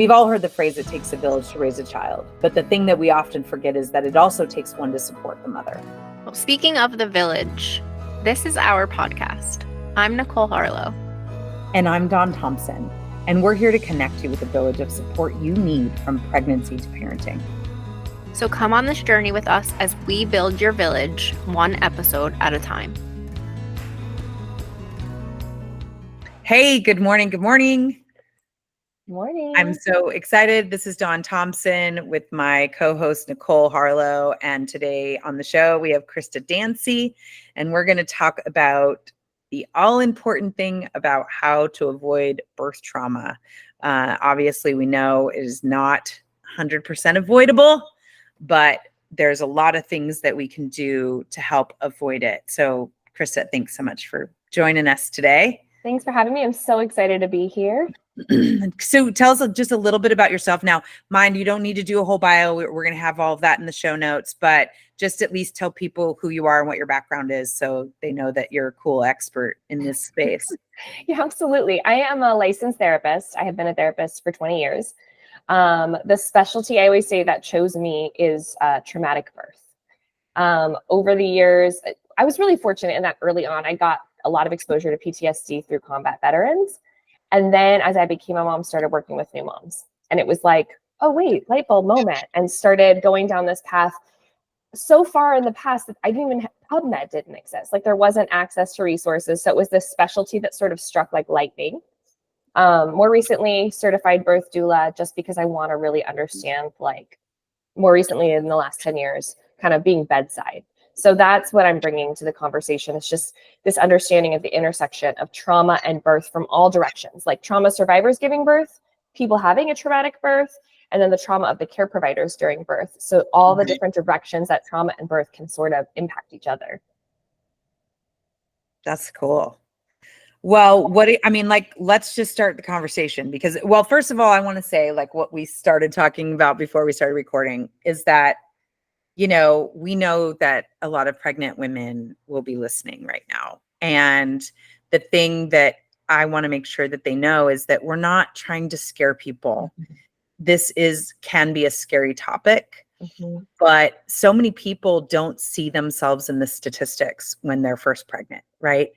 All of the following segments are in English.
We've all heard the phrase, it takes a village to raise a child. But the thing that we often forget is that it also takes one to support the mother. Well, speaking of the village, this is our podcast. I'm Nicole Harlow. And I'm Dawn Thompson. And we're here to connect you with a village of support you need from pregnancy to parenting. So come on this journey with us as we build your village one episode at a time. Hey, good morning. Good morning. Morning. I'm so excited. This is Dawn Thompson with my co-host, Nicole Harlow. And today on the show, we have Krysta Dancy. And we're going to talk about the all-important thing about how to avoid birth trauma. Obviously, we know it is not 100% avoidable, but there's a lot of things that we can do to help avoid it. So, Krysta, thanks so much for joining us today. Thanks for having me. I'm so excited to be here. So tell us just a little bit about yourself. Now, mind, you don't need to do a whole bio. We're going to have all of that in the show notes, but just at least tell people who you are and what your background is so they know that you're a cool expert in this space. Yeah, absolutely. I am a licensed therapist. I have been a therapist for 20 years. The specialty I always say that chose me is traumatic birth. Over the years, I was really fortunate in that early on, I got a lot of exposure to PTSD through combat veterans. And then as I became a mom, started working with new moms. And it was like, oh, wait, light bulb moment. And started going down this path so far in the past that I didn't even have, PubMed didn't exist. Like there wasn't access to resources. So it was this specialty that sort of struck like lightning. More recently, certified birth doula, just because I want to really understand, like more recently in the last 10 years, kind of being bedside. So that's what I'm bringing to the conversation. It's just this understanding of the intersection of trauma and birth from all directions, like trauma survivors giving birth, people having a traumatic birth, and then the trauma of the care providers during birth. So all the different directions that trauma and birth can sort of impact each other. That's cool. Well, let's just start the conversation because, well, first of all, I want to say like what we started talking about before we started recording is that we know that a lot of pregnant women will be listening right now. And the thing that I want to make sure that they know is that we're not trying to scare people. This can be a scary topic, but so many people don't see themselves in the statistics when they're first pregnant, right?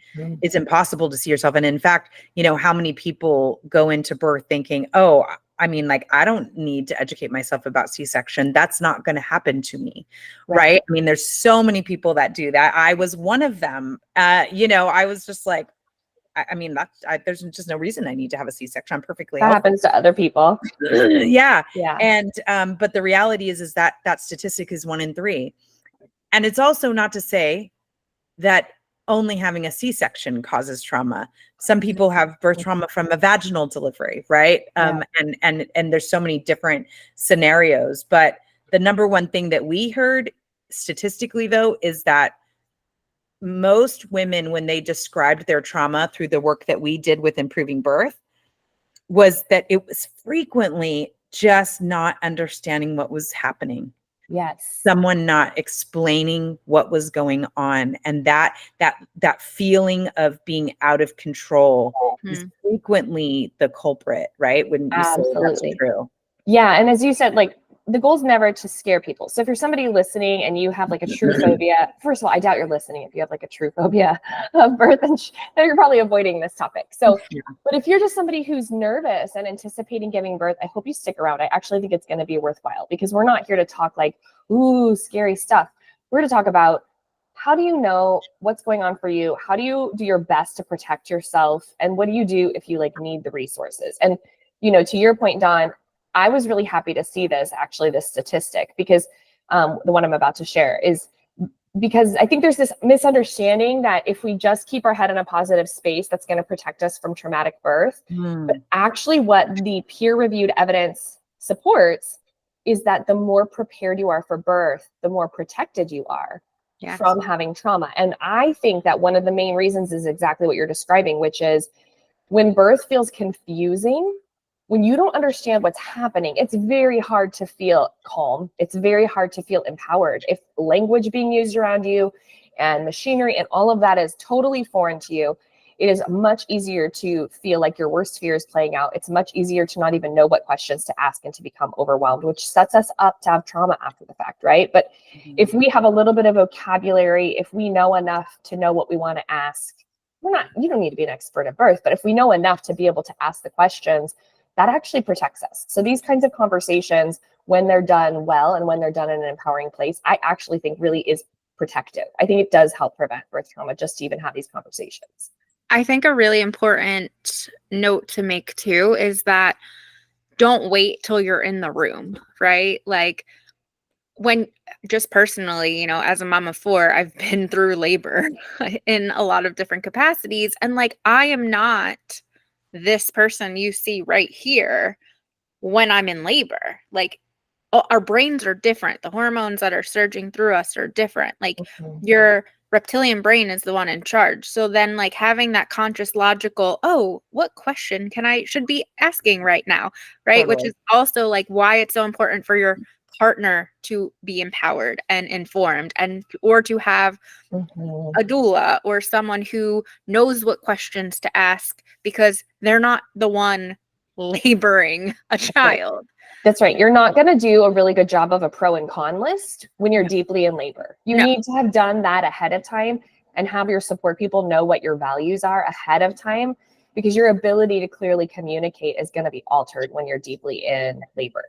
It's impossible to see yourself. And in fact, how many people go into birth thinking, oh, I don't need to educate myself about C-section. That's not going to happen to me. Right. There's so many people that do that. I was one of them. I was just like, there's just no reason I need to have a C-section. I'm perfectly healthy. That happens to other people. Yeah. Yeah. And, but the reality is that statistic is 1 in 3. And it's also not to say that only having a C-section causes trauma. Some people have birth trauma from a vaginal delivery, right? And there's so many different scenarios. But the number one thing that we heard statistically, though, is that most women, when they described their trauma through the work that we did with improving birth, was that it was frequently just not understanding what was happening. Yes. Someone not explaining what was going on. And that feeling of being out of control is frequently the culprit, right? Wouldn't you say that's true? Yeah. And as you said, like the goal is never to scare people. So if you're somebody listening and you have like a true phobia, first of all, I doubt you're listening if you have like a true phobia of birth, and you're probably avoiding this topic. So, but if you're just somebody who's nervous and anticipating giving birth, I hope you stick around. I actually think it's going to be worthwhile because we're not here to talk like, ooh, scary stuff. We're to talk about how do you know what's going on for you? How do you do your best to protect yourself? And what do you do if you like need the resources? And, to your point, Dawn, I was really happy to see this statistic, because the one I'm about to share is because I think there's this misunderstanding that if we just keep our head in a positive space, that's going to protect us from traumatic birth. But actually what the peer-reviewed evidence supports is that the more prepared you are for birth, the more protected you are from having trauma. And I think that one of the main reasons is exactly what you're describing, which is when birth feels confusing, when you don't understand what's happening, it's very hard to feel calm. It's very hard to feel empowered. If language being used around you and machinery and all of that is totally foreign to you, it is much easier to feel like your worst fear is playing out. It's much easier to not even know what questions to ask and to become overwhelmed, which sets us up to have trauma after the fact, right? But if we have a little bit of vocabulary, if we know enough to know what we want to ask, you don't need to be an expert at birth, but if we know enough to be able to ask the questions, that actually protects us. So these kinds of conversations, when they're done well and when they're done in an empowering place, I actually think really is protective. I think it does help prevent birth trauma just to even have these conversations. I think a really important note to make too is that don't wait till you're in the room, right? Like, when just personally, you know, as a mom of 4, I've been through labor in a lot of different capacities. And like, I am not this person you see right here when I'm in labor. Like, our brains are different. The hormones that are surging through us are different. Like, your reptilian brain is the one in charge. So then, like, having that conscious, logical, oh, what question should be asking right now, right? Totally. Which is also like why it's so important for your partner to be empowered and informed, or to have a doula or someone who knows what questions to ask, because they're not the one laboring a child. That's right. You're not going to do a really good job of a pro and con list when you're deeply in labor. You need to have done that ahead of time and have your support people know what your values are ahead of time, because your ability to clearly communicate is going to be altered when you're deeply in labor.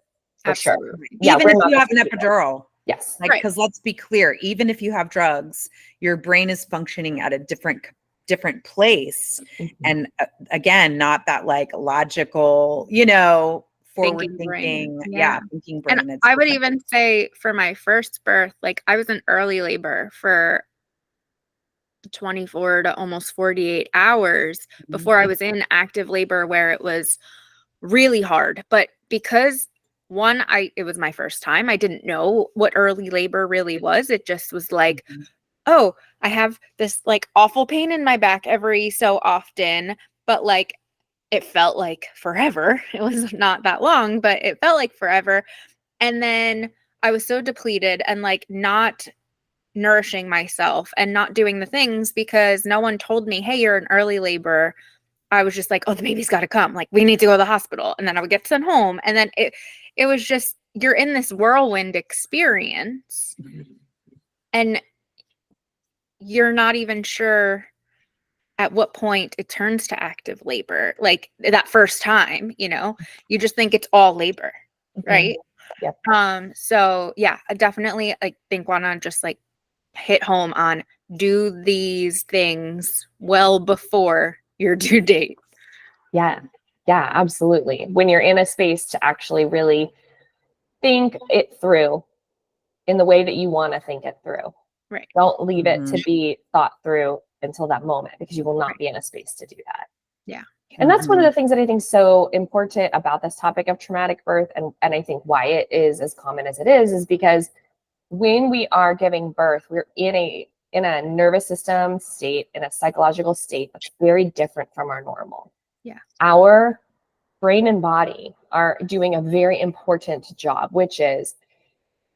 For Absolutely. sure. Even if you have an epidural. Yes. Like, because let's be clear, even if you have drugs, your brain is functioning at a different place. And again, not that like logical, you know, forward thinking. Thinking brain. And I would even say for my first birth, like, I was in early labor for 24 to almost 48 hours before I was in active labor, where it was really hard. But because it was my first time, I didn't know what early labor really was. It just was like, oh, I have this like awful pain in my back every so often, but like, it felt like forever. It was not that long, but it felt like forever. And then I was so depleted and like not nourishing myself and not doing the things, because no one told me, hey, you're in early labor. I was just like, oh, the baby's got to come. Like, we need to go to the hospital. And then I would get sent home. And then it was just, you're in this whirlwind experience and you're not even sure at what point it turns to active labor. Like, that first time, you know, you just think it's all labor. Right. Yep. So yeah, I definitely, I think, want to just like hit home on, do these things well before your due date. Yeah, absolutely. When you're in a space to actually really think it through in the way that you want to think it through. Right. Don't leave it to be thought through until that moment, because you will not be in a space to do that. Yeah. And that's one of the things that I think is so important about this topic of traumatic birth, and I think why it is as common as it is because when we are giving birth, we're in a nervous system state, in a psychological state that's very different from our normal. Yeah. Our brain and body are doing a very important job, which is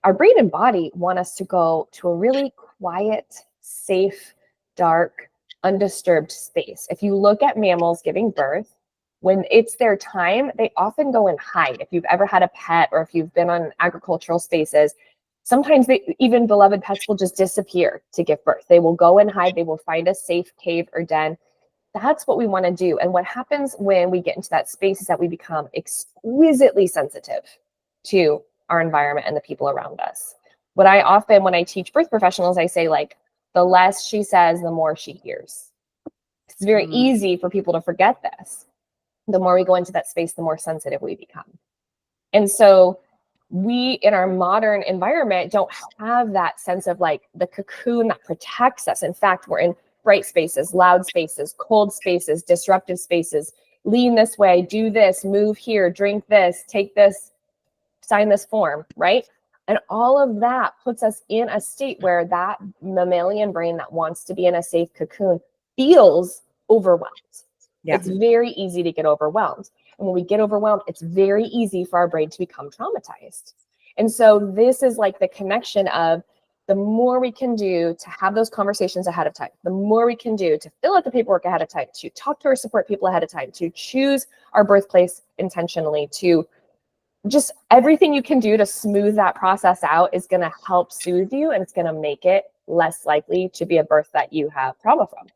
our brain and body want us to go to a really quiet, safe, dark, undisturbed space. If you look at mammals giving birth, when it's their time, they often go and hide. If you've ever had a pet or if you've been on agricultural spaces, sometimes even beloved pets will just disappear to give birth. They will go and hide. They will find a safe cave or den. That's what we want to do. And what happens when we get into that space is that we become exquisitely sensitive to our environment and the people around us. When I teach birth professionals, I say, like, the less she says, the more she hears. It's very easy for people to forget this. The more we go into that space, the more sensitive we become. And so we, in our modern environment, don't have that sense of like the cocoon that protects us. In fact, we're in bright spaces, loud spaces, cold spaces, disruptive spaces. Lean this way, do this, move here, drink this, take this, sign this form, right? And all of that puts us in a state where that mammalian brain that wants to be in a safe cocoon feels overwhelmed. Yeah. It's very easy to get overwhelmed. And when we get overwhelmed, it's very easy for our brain to become traumatized. And so this is like the connection of the more we can do to have those conversations ahead of time, the more we can do to fill out the paperwork ahead of time, to talk to our support people ahead of time, to choose our birthplace intentionally, to just everything you can do to smooth that process out is going to help soothe you, and it's going to make it less likely to be a birth that you have trauma from.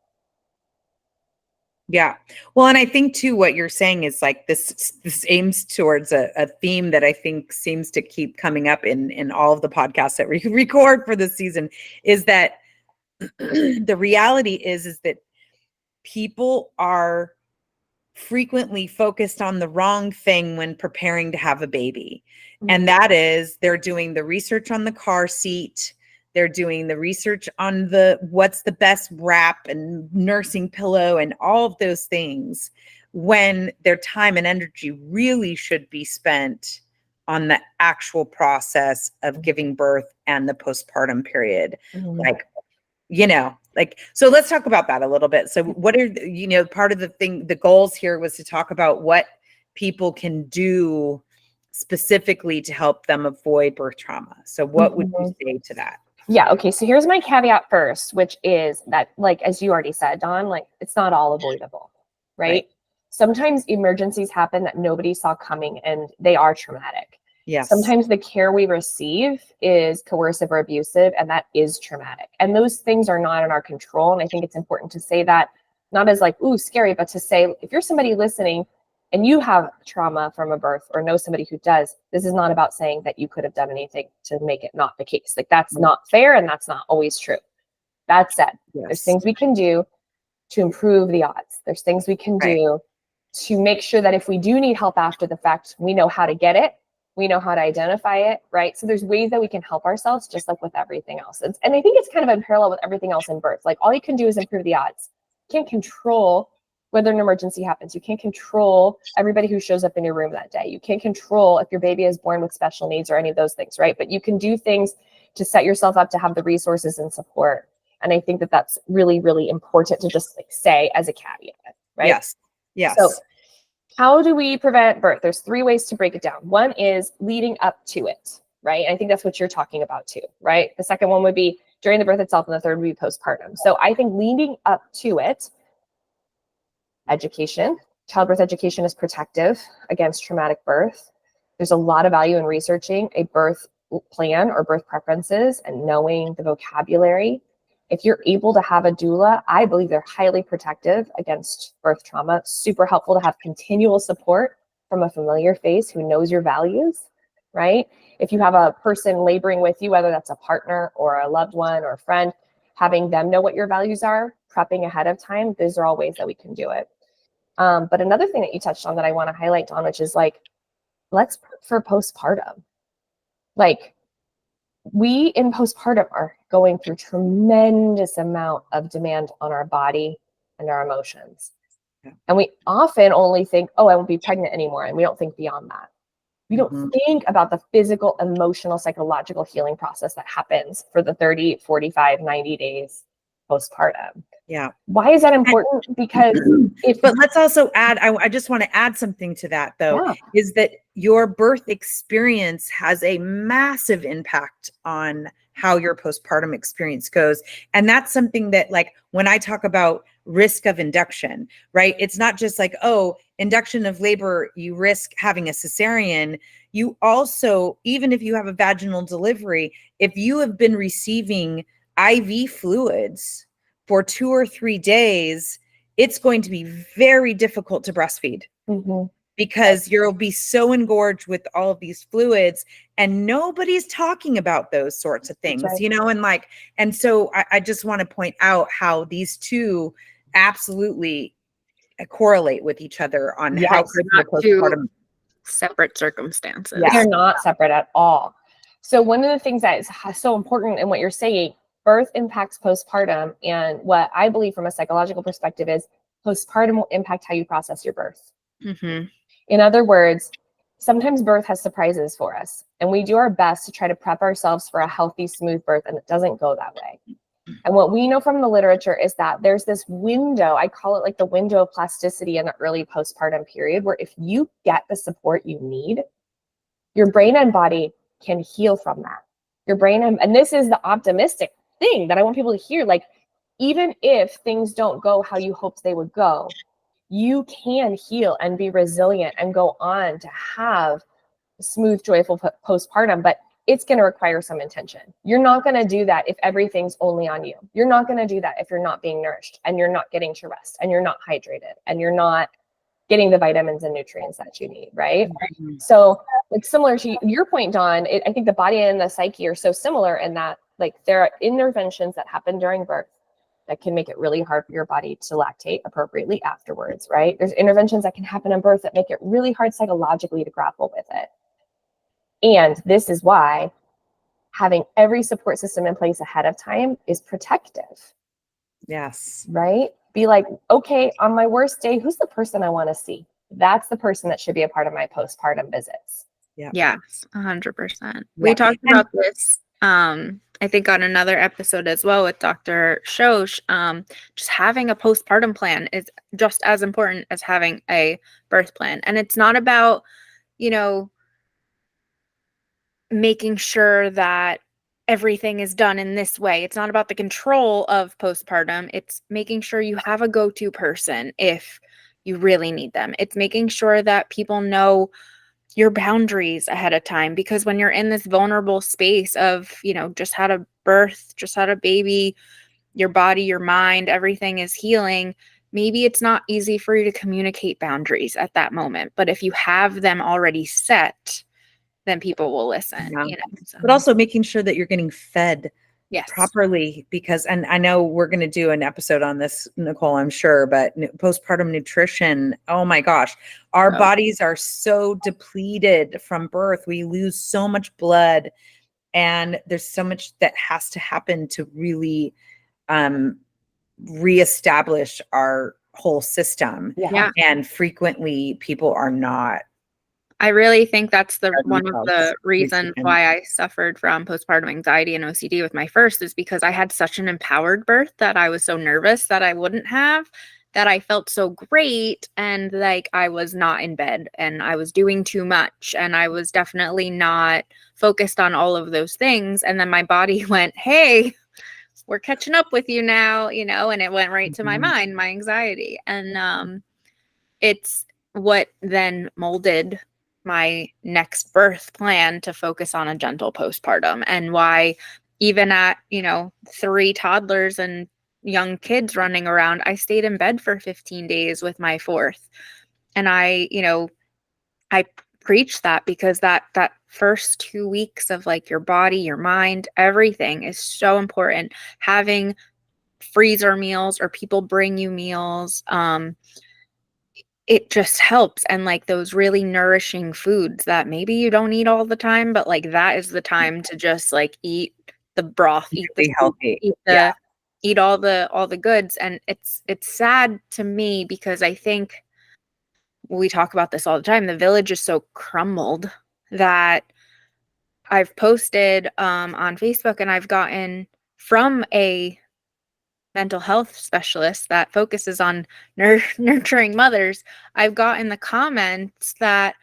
Yeah. Well, and I think too, what you're saying is like this aims towards a theme that I think seems to keep coming up in all of the podcasts that we record for this season, is that the reality is that people are frequently focused on the wrong thing when preparing to have a baby. And that is, they're doing the research on the car seat. They're doing the research on what's the best wrap and nursing pillow and all of those things, when their time and energy really should be spent on the actual process of giving birth and the postpartum period. Like, so let's talk about that a little bit. So what are, part of the goals here was to talk about what people can do specifically to help them avoid birth trauma. So what would you say to that? Yeah. Okay. So here's my caveat first, which is that, like, as you already said, Dawn, like, it's not all avoidable, right? Sometimes emergencies happen that nobody saw coming and they are traumatic. Yes. Sometimes the care we receive is coercive or abusive, and that is traumatic. And those things are not in our control. And I think it's important to say that, not as like, ooh, scary, but to say, if you're somebody listening and you have trauma from a birth or know somebody who does, this is not about saying that you could have done anything to make it not the case. Like, that's not fair, and that's not always true. That said, there's things we can do to improve the odds. There's things we can do to make sure that if we do need help after the fact, we know how to get it. We know how to identify it, right? So there's ways that we can help ourselves, just like with everything else. And I think it's kind of in parallel with everything else in birth. Like, all you can do is improve the odds. You can't control whether an emergency happens. You can't control everybody who shows up in your room that day. You can't control if your baby is born with special needs or any of those things, right? But you can do things to set yourself up to have the resources and support. And I think that that's really, really important to just like say as a caveat, right? Yes. Yes. So how do we prevent birth? There's 3 ways to break it down. One is leading up to it, right? And I think that's what you're talking about too, right? The second one would be during the birth itself, and the third would be postpartum. So I think leading up to it, education, childbirth education is protective against traumatic birth. There's a lot of value in researching a birth plan or birth preferences and knowing the vocabulary. If you're able to have a doula, I believe they're highly protective against birth trauma. Super helpful to have continual support from a familiar face who knows your values, right? If you have a person laboring with you, whether that's a partner or a loved one or a friend, having them know what your values are, prepping ahead of time, those are all ways that we can do it. But another thing that you touched on that I want to highlight, Dawn, which is like, let's prep for postpartum. Like, we in postpartum are going through tremendous amount of demand on our body and our emotions. And we often only think, oh, I won't be pregnant anymore. And we don't think beyond that. We don't think about the physical, emotional, psychological healing process that happens for the 30, 45, 90 days postpartum. Yeah. Why is that important? Because but let's also add, I just want to add something to that though, is that your birth experience has a massive impact on how your postpartum experience goes. And that's something that, like, when I talk about risk of induction, right? It's not just like, oh, induction of labor, you risk having a cesarean. You also, even if you have a vaginal delivery, if you have been receiving IV fluids for 2 or 3 days, it's going to be very difficult to breastfeed because you'll be so engorged with all of these fluids, and nobody's talking about those sorts of things, and so I just want to point out how these two absolutely correlate with each other on how not postpartum separate circumstances. They're not separate at all. So one of the things that is so important in what you're saying, birth impacts postpartum. And what I believe from a psychological perspective is postpartum will impact how you process your birth. In other words, sometimes birth has surprises for us, and we do our best to try to prep ourselves for a healthy, smooth birth, and it doesn't go that way. And what we know from the literature is that there's this window, I call it like the window of plasticity in the early postpartum period, where if you get the support you need, your brain and body can heal from that. Your brain, and this is the optimistic thing that I want people to hear. Like, even if things don't go how you hoped they would go, you can heal and be resilient and go on to have a smooth, joyful postpartum, but it's going to require some intention. You're not going to do that if everything's only on you. You're not going to do that if you're not being nourished and you're not getting to rest and you're not hydrated and you're not getting the vitamins and nutrients that you need, right? Mhm. So, like, similar to your point, Dawn, I think the body and the psyche are so similar in that, like, there are interventions that happen during birth that can make it really hard for your body to lactate appropriately afterwards, right? There's interventions that can happen in birth that make it really hard psychologically to grapple with it. And this is why having every support system in place ahead of time is protective, Yes. right? Be like, okay, on my worst day, who's the person I want to see? That's the person that should be a part of my postpartum visits. Yes, 100%. Yeah. We talked about this, I think on another episode as well with Dr. Shosh. Just having a postpartum plan is just as important as having a birth plan. And it's not about, you know, making sure that everything is done in this way. It's not about the control of postpartum. It's making sure you have a go-to person if you really need them. It's making sure that people know your boundaries ahead of time, because when you're in this vulnerable space of, you know, just had a birth, just had a baby, your body, your mind, everything is healing, maybe it's not easy for you to communicate boundaries at that moment. But if you have them already set, then people will listen. Yeah. You know, so. But also making sure that you're getting fed Yes. properly, because, and I know we're going to do an episode on this, Nicole, I'm sure, but postpartum nutrition, oh my gosh, our bodies are so depleted from birth. We lose so much blood, and there's so much that has to happen to really reestablish our whole system. Yeah. And frequently people are not. I really think that's the one of themselves the reasons nutrition. why I suffered from postpartum anxiety and OCD with my first, is because I had such an empowered birth that I was so nervous that I wouldn't have, that I felt so great, and like I was not in bed and I was doing too much and I was definitely not focused on all of those things. And then my body went, hey, we're catching up with you now, you know, and it went right to my mind, my anxiety. And it's what then molded my next birth plan to focus on a gentle postpartum, and why even at, you know, 3 toddlers and young kids running around, I stayed in bed for 15 days with my 4th. And I, you know, I preach that because that first 2 weeks of like your body, your mind, everything is so important. Having freezer meals or people bring you meals, it just helps. And like those really nourishing foods that maybe you don't eat all the time, but like that is the time to just like eat the broth, eat the soup, healthy. eat all the goods. And it's sad to me because I think we talk about this all the time. The village is so crumbled that I've posted on Facebook, and I've gotten from a mental health specialist that focuses on nurturing mothers. I've gotten the comments that,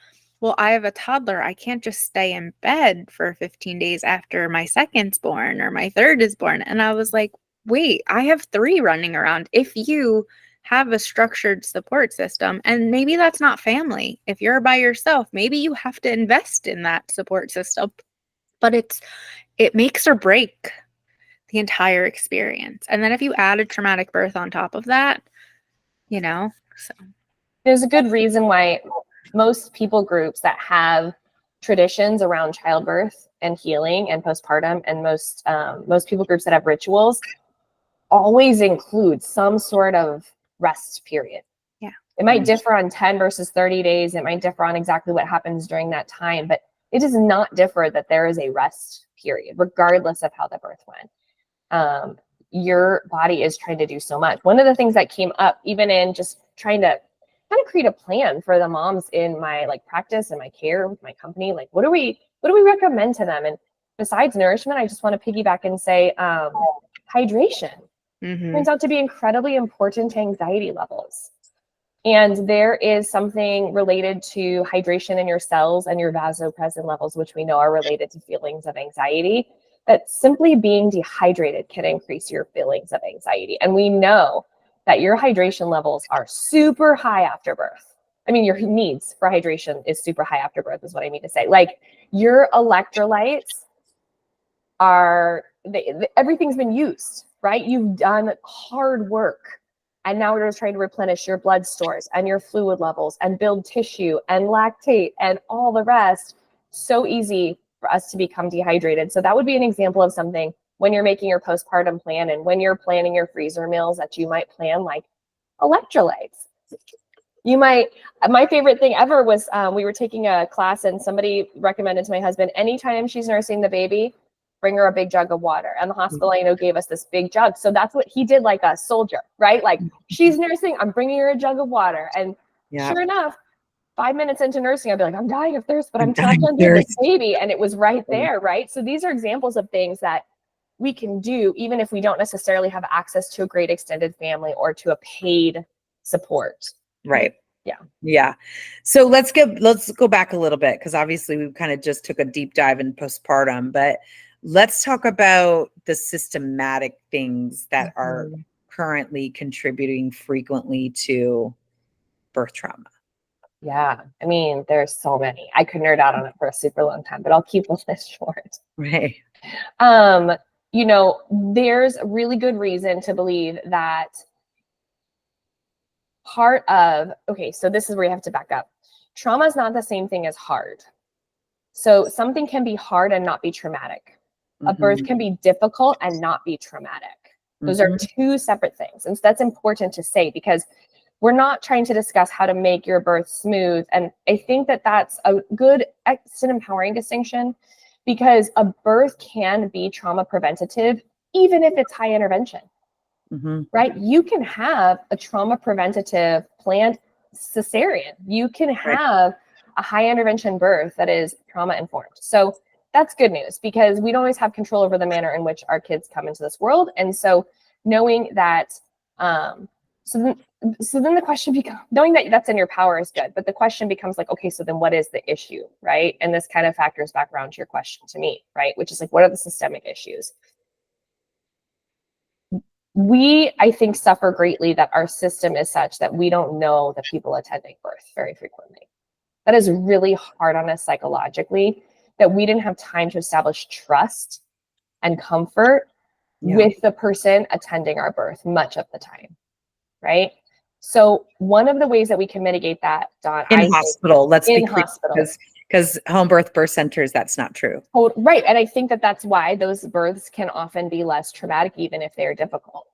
well, I have a toddler. I can't just stay in bed for 15 days after my second's born or my third is born. And I was like, wait, I have 3 running around. If you have a structured support system, and maybe that's not family. If you're by yourself, maybe you have to invest in that support system. But it makes or break the entire experience. And then if you add a traumatic birth on top of that, you know, so. There's a good reason why most people groups that have traditions around childbirth and healing and postpartum, and most people groups that have rituals always include some sort of rest period. Yeah. It might differ on 10 versus 30 days. It might differ on exactly what happens during that time, but it does not differ that there is a rest period, regardless of how the birth went. Your body is trying to do so much. One of the things that came up, even in just trying to kind of create a plan for the moms in my like practice and my care with my company, like what do we recommend to them? And besides nourishment, I just want to piggyback and say hydration turns out to be incredibly important to anxiety levels. And there is something related to hydration in your cells and your vasopressin levels, which we know are related to feelings of anxiety. that simply being dehydrated can increase your feelings of anxiety. And we know that your hydration levels are super high after birth. I mean, your needs for hydration is super high after birth is what I mean to say. Like your electrolytes are, everything's been used, right? You've done hard work. And now we're just trying to replenish your blood stores and your fluid levels and build tissue and lactate and all the rest. So easy for us to become dehydrated. So that would be an example of something when you're making your postpartum plan and when you're planning your freezer meals that you might plan like electrolytes. You might, my favorite thing ever was we were taking a class and somebody recommended to my husband, anytime she's nursing the baby, bring her a big jug of water. And the hospital, I know, gave us this big jug. So that's what he did, like a soldier, right? Like she's nursing, I'm bringing her a jug of water. And sure enough, 5 minutes into nursing, I'd be like, I'm dying of thirst, but I'm trapped under this baby. And it was right there, right? So these are examples of things that we can do, even if we don't necessarily have access to a great extended family or to a paid support. Right. Yeah. Yeah. So let's go back a little bit, because obviously we kind of just took a deep dive in postpartum, but let's talk about the systematic things that are currently contributing frequently to birth trauma. Yeah. I mean, there's so many. I could nerd out on it for a super long time, but I'll keep this short. Right. You know, there's a really good reason to believe that part of, okay, so this is where you have to back up. Trauma is not the same thing as hard. So something can be hard and not be traumatic. A birth can be difficult and not be traumatic. Those are two separate things. And so that's important to say, because we're not trying to discuss how to make your birth smooth. And I think that that's a good, it's an empowering distinction, because a birth can be trauma preventative, even if it's high intervention. Right? You can have a trauma preventative planned cesarean. You can have a high intervention birth that is trauma informed. So that's good news, because we don't always have control over the manner in which our kids come into this world. And so knowing that, so then the question becomes, knowing that that's in your power is good, but the question becomes like, okay, so then what is the issue, right? And this kind of factors back around to your question to me, right? Which is like, what are the systemic issues? We, I think, suffer greatly that our system is such that we don't know the people attending birth very frequently. That is really hard on us psychologically, that we didn't have time to establish trust and comfort with the person attending our birth much of the time, right? So one of the ways that we can mitigate that, Dawn, In hospital, let's be clear, hospital, because home birth centers, that's not true. Right. And I think that that's why those births can often be less traumatic, even if they're difficult.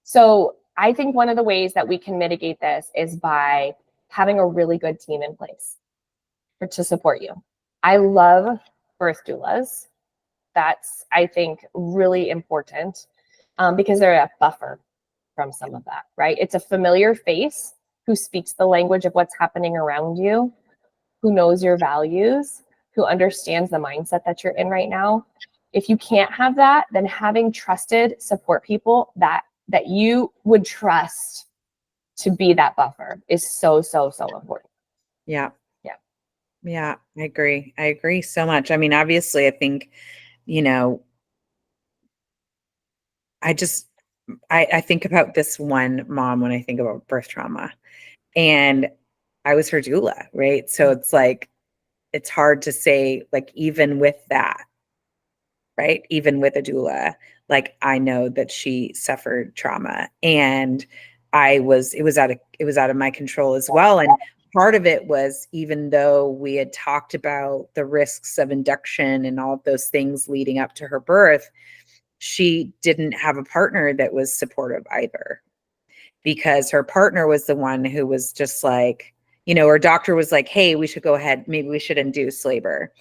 So I think one of the ways that we can mitigate this is by having a really good team in place to support you. I love birth doulas. That's, I think, really important because they're a buffer from some of that, right? It's a familiar face who speaks the language of what's happening around you, who knows your values, who understands the mindset that you're in right now. If you can't have that, then having trusted support people that you would trust to be that buffer is so, so, so important. Yeah. I agree. I agree so much. I mean, obviously, I think, you know, I think about this one mom when I think about birth trauma, and I was her doula, right? So it's like, it's hard to say, like, even with that, right? Even with a doula, like, I know that she suffered trauma, and it was out of my control as well. And part of it was, even though we had talked about the risks of induction and all of those things leading up to her birth, she didn't have a partner that was supportive either, because her partner was the one who was just like, you know, her doctor was like, hey, we should go ahead, maybe we should induce labor.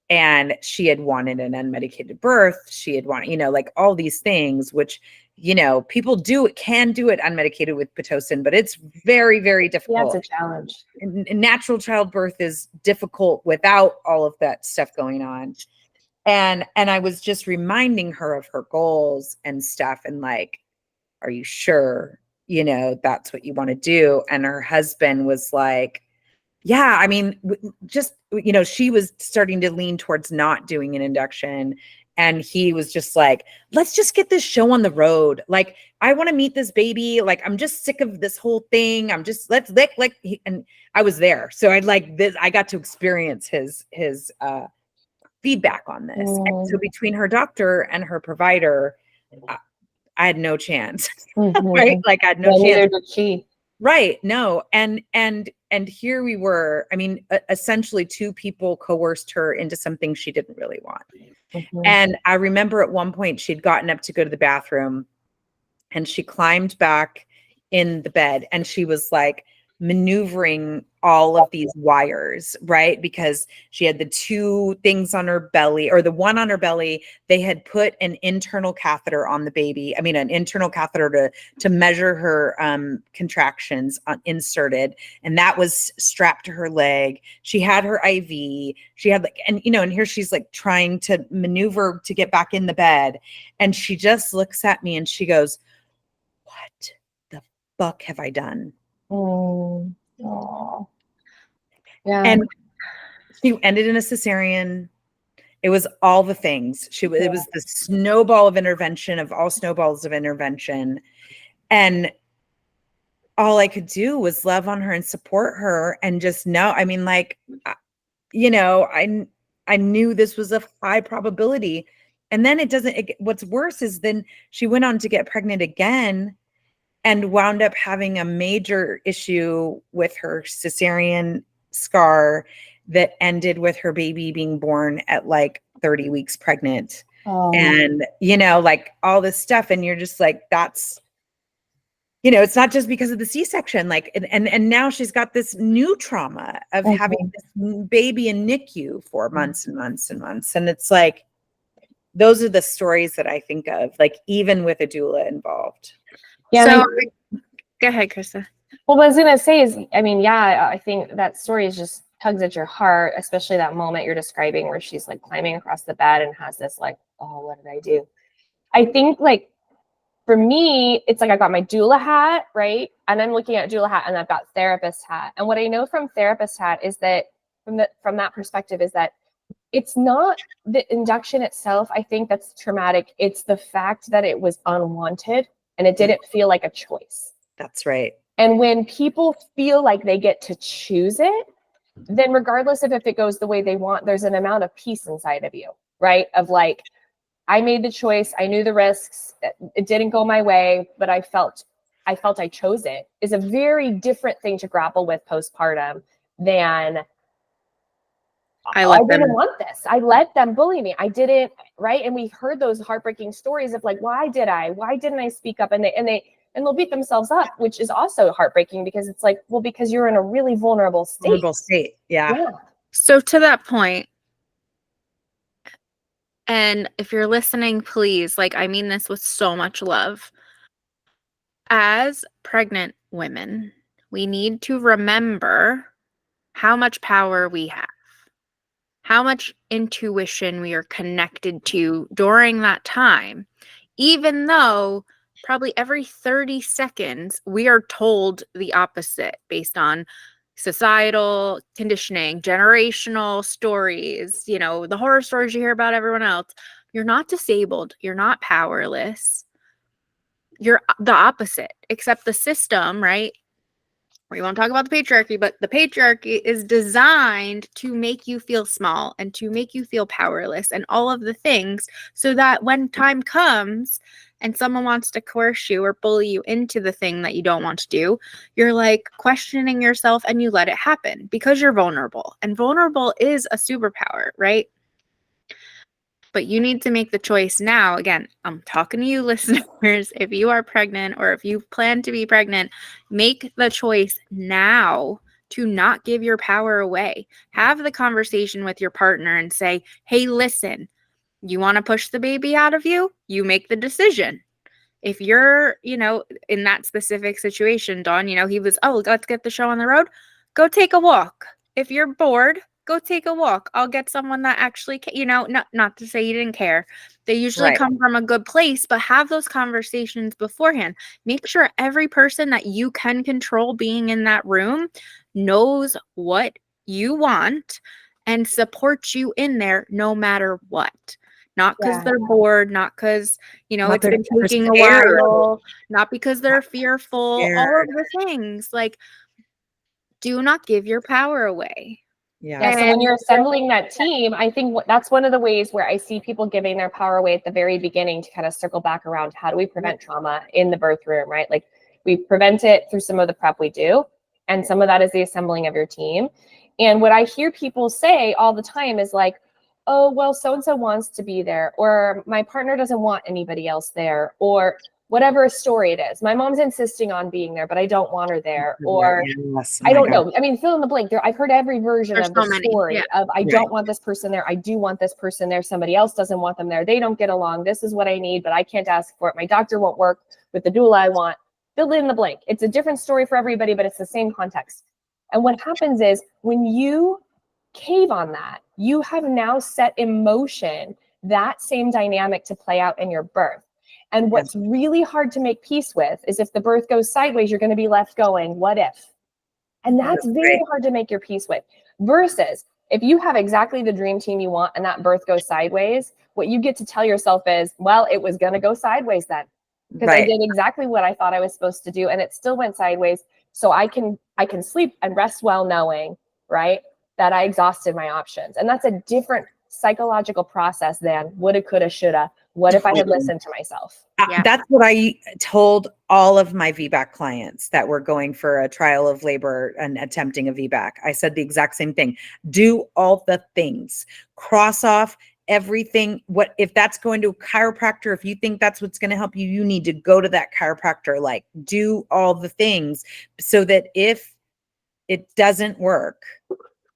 And she had wanted an unmedicated birth. She had wanted, you know, like all these things, which, you know, people can do it unmedicated with Pitocin, but it's very, very difficult. Yeah, it's a challenge. And natural childbirth is difficult without all of that stuff going on. And I was just reminding her of her goals and stuff, and like, are you sure, you know, that's what you want to do? And her husband was like, yeah, I mean, just, you know, she was starting to lean towards not doing an induction. And he was just like, let's just get this show on the road. Like, I want to meet this baby. Like, I'm just sick of this whole thing. I'm just, and I was there. So I got to experience his feedback on this. And so between her doctor and her provider, I had no chance, right? Like I had no chance. Neither did she. Right. No. And here we were. I mean, essentially 2 people coerced her into something she didn't really want. And I remember at one point she'd gotten up to go to the bathroom and she climbed back in the bed and she was like maneuvering all of these wires, right? Because she had the 2 things on her belly, or the one on her belly, they had put an internal catheter on the baby. I mean, an internal catheter to measure her contractions inserted. And that was strapped to her leg. She had her IV. She had and here she's like trying to maneuver to get back in the bed. And she just looks at me and she goes, what the fuck have I done? Oh, yeah. And she ended in a cesarean. It was all the things. It was the snowball of intervention of all snowballs of intervention. And all I could do was love on her and support her and just know, I mean, like, I knew this was a high probability. And then what's worse is then she went on to get pregnant again and wound up having a major issue with her cesarean scar that ended with her baby being born at like 30 weeks pregnant. And, like all this stuff. And you're just like, that's, it's not just because of the C-section, like, and now she's got this new trauma of having this baby in NICU for months and months and months. And it's like, those are the stories that I think of, like, even with a doula involved. Yeah. So, go ahead, Krysta. Well, what I was going to say is, I mean, yeah, I think that story is just tugs at your heart, especially that moment you're describing where she's like climbing across the bed and has this like, oh, what did I do? I think like for me, it's like I got my doula hat, right? And I'm looking at doula hat and I've got therapist hat. And what I know from therapist hat is that from that perspective is that it's not the induction itself, I think, that's traumatic. It's the fact that it was unwanted and it didn't feel like a choice. That's right. And when people feel like they get to choose it, then regardless of if it goes the way they want, there's an amount of peace inside of you, right? Of like, I made the choice. I knew the risks. It didn't go my way, but I felt I chose it, is a very different thing to grapple with postpartum than I didn't want this. I let them bully me. I didn't, right? And we've heard those heartbreaking stories of like, why didn't I speak up? And they'll beat themselves up, which is also heartbreaking because it's like, well, because you're in a really vulnerable state. Yeah. So to that point, and if you're listening, please, like, I mean this with so much love. As pregnant women, we need to remember how much power we have, how much intuition we are connected to during that time, even though probably every 30 seconds we are told the opposite based on societal conditioning, generational stories, the horror stories you hear about everyone else. You're not disabled. You're not powerless. You're the opposite, except the system, right? We won't talk about the patriarchy, but the patriarchy is designed to make you feel small and to make you feel powerless and all of the things so that when time comes and someone wants to coerce you or bully you into the thing that you don't want to do, you're like questioning yourself and you let it happen because you're vulnerable. And vulnerable is a superpower, right? But you need to make the choice now. Again, I'm talking to you listeners. If you are pregnant or if you plan to be pregnant, make the choice now to not give your power away. Have the conversation with your partner and say, hey, listen, you want to push the baby out of you? You make the decision. If you're, in that specific situation, Dawn, he was, oh, let's get the show on the road. Go take a walk. If you're bored, go take a walk. I'll get someone that actually, not to say you didn't care. They usually come from a good place, but have those conversations beforehand. Make sure every person that you can control being in that room knows what you want and supports you in there no matter what. not because Yeah. they're bored, not because, Not it's been they're taking a scared. while, not because they're fearful, all Scared. of the things. Like, do not give your power away. Yeah. Yeah, so when And you're assembling that team, I think that's one of the ways where I see people giving their power away at the very beginning to kind of circle back around how do we prevent trauma in the birth room, right? Like we prevent it through some of the prep we do, and some of that is the assembling of your team. And what I hear people say all the time is like, oh, well, so-and-so wants to be there, or my partner doesn't want anybody else there, or whatever story it is. My mom's insisting on being there, but I don't want her there, or Yes. Oh I my don't God. know. I mean, fill in the blank. There, I've heard every version There's of the so many. story Yeah. of I Right. don't want this person there. I do want this person there. Somebody else doesn't want them there. They don't get along. This is what I need, but I can't ask for it. My doctor won't work with the doula I want. Fill in the blank. It's a different story for everybody, but it's the same context. And what happens is when you cave on that, you have now set in motion that same dynamic to play out in your birth. And what's really hard to make peace with is if the birth goes sideways, you're going to be left going, what if? And that's very hard to make your peace with. Versus if you have exactly the dream team you want and that birth goes sideways, what you get to tell yourself is, well, it was going to go sideways then. Because I did exactly what I thought I was supposed to do and it still went sideways. So I can sleep and rest well knowing, right, that I exhausted my options. And that's a different psychological process than woulda, coulda, shoulda. What if I had listened to myself? Yeah. That's what I told all of my VBAC clients that were going for a trial of labor and attempting a VBAC. I said the exact same thing. Do all the things. Cross off everything. What if that's going to a chiropractor? If you think that's what's going to help you, you need to go to that chiropractor. Like, do all the things so that if it doesn't work